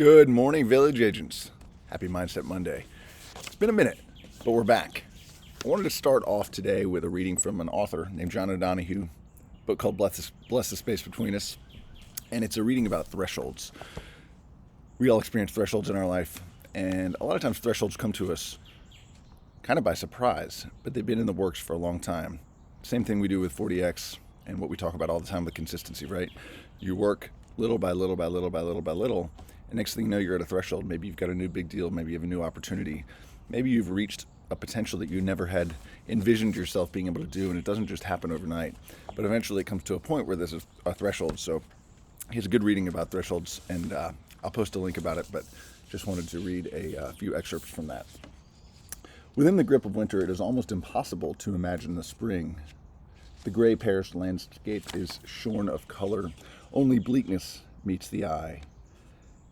Good morning, Village Agents. Happy Mindset Monday. It's been a minute, but we're back. I wanted to start off today with a reading from an author named John O'Donohue, a book called Bless the Space Between Us, and it's a reading about thresholds. We all experience thresholds in our life, and a lot of times thresholds come to us kind of by surprise, but they've been in the works for a long time. Same thing we do with 40X and what we talk about all the time with consistency, right? You work little by little by little by little by little, and next thing you know, you're at a threshold. Maybe you've got a new big deal. Maybe you have a new opportunity. Maybe you've reached a potential that you never had envisioned yourself being able to do, and it doesn't just happen overnight. But eventually it comes to a point where this is a threshold. So here's a good reading about thresholds, and I'll post a link about it, but just wanted to read a few excerpts from that. Within the grip of winter, it is almost impossible to imagine the spring. The gray perished landscape is shorn of color. Only bleakness meets the eye.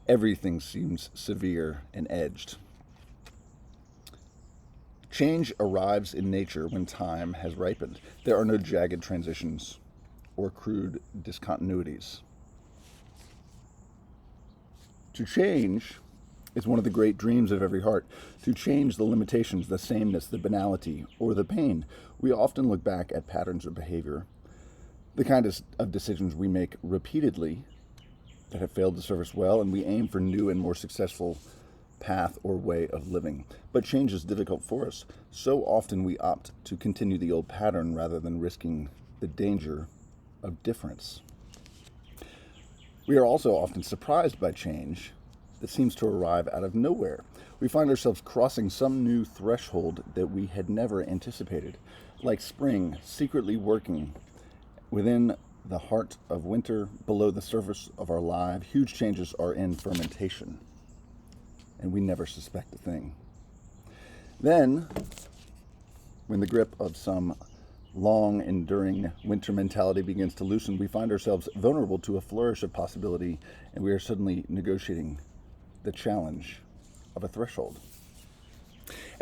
Everything seems severe and edged. Change arrives in nature when time has ripened. There are no jagged transitions or crude discontinuities. To change is one of the great dreams of every heart. To change the limitations, the sameness, the banality, or the pain. We often look back at patterns of behavior, the kind of decisions we make repeatedly that have failed to serve us well, and we aim for new and more successful path or way of living. But change is difficult for us. So often we opt to continue the old pattern rather than risking the danger of difference. We are also often surprised by change that seems to arrive out of nowhere. We find ourselves crossing some new threshold that we had never anticipated, like spring secretly working within the heart of winter. Below the surface of our lives, huge changes are in fermentation, and we never suspect a thing. Then, when the grip of some long enduring winter mentality begins to loosen, we find ourselves vulnerable to a flourish of possibility, and we are suddenly negotiating the challenge of a threshold.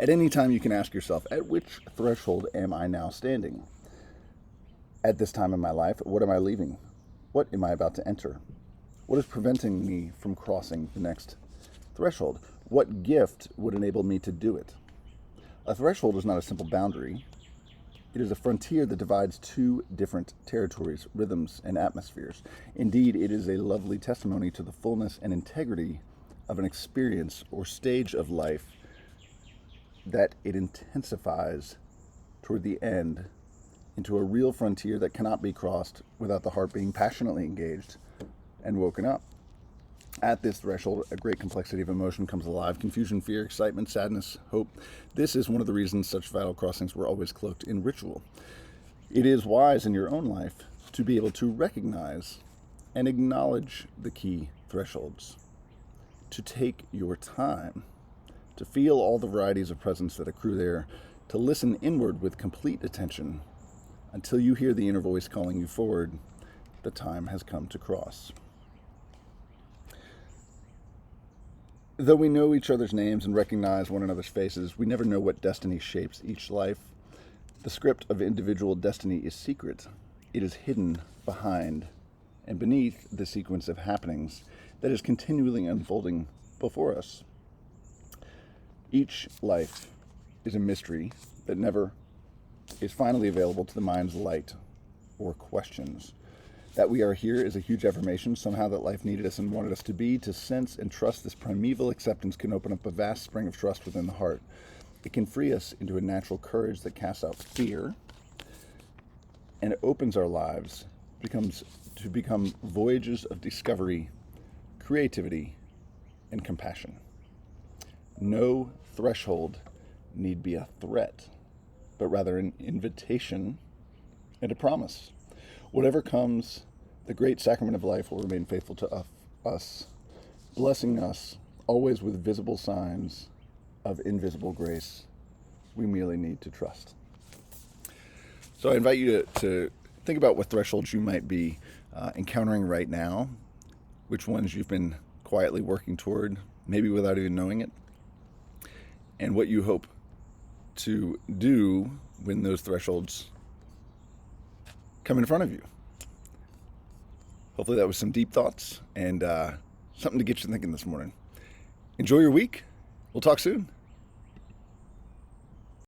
At any time, you can ask yourself, at which threshold am I now standing? At this time in my life, what am I leaving? What am I about to enter? What is preventing me from crossing the next threshold? What gift would enable me to do it? A threshold is not a simple boundary. It is a frontier that divides two different territories, rhythms, and atmospheres. Indeed, it is a lovely testimony to the fullness and integrity of an experience or stage of life that it intensifies toward the end into a real frontier that cannot be crossed without the heart being passionately engaged and woken up. At this threshold, a great complexity of emotion comes alive: confusion, fear, excitement, sadness, hope. This is one of the reasons such vital crossings were always cloaked in ritual. It is wise in your own life to be able to recognize and acknowledge the key thresholds, to take your time, to feel all the varieties of presence that accrue there, to listen inward with complete attention until you hear the inner voice calling you forward. The time has come to cross. Though we know each other's names and recognize one another's faces, we never know what destiny shapes each life. The script of individual destiny is secret. It is hidden behind and beneath the sequence of happenings that is continually unfolding before us. Each life is a mystery that never is finally available to the mind's light or questions. That we are here is a huge affirmation, somehow that life needed us and wanted us to be. To sense and trust this primeval acceptance can open up a vast spring of trust within the heart. It can free us into a natural courage that casts out fear, and it opens our lives to become voyages of discovery, creativity, and compassion. No threshold need be a threat, but rather an invitation and a promise. Whatever comes, the great sacrament of life will remain faithful to us, blessing us always with visible signs of invisible grace. We merely need to trust. So I invite you to think about what thresholds you might be encountering right now, which ones you've been quietly working toward, maybe without even knowing it, and what you hope to do when those thresholds come in front of you. Hopefully that was some deep thoughts and something to get you thinking this morning. Enjoy your week. We'll talk soon.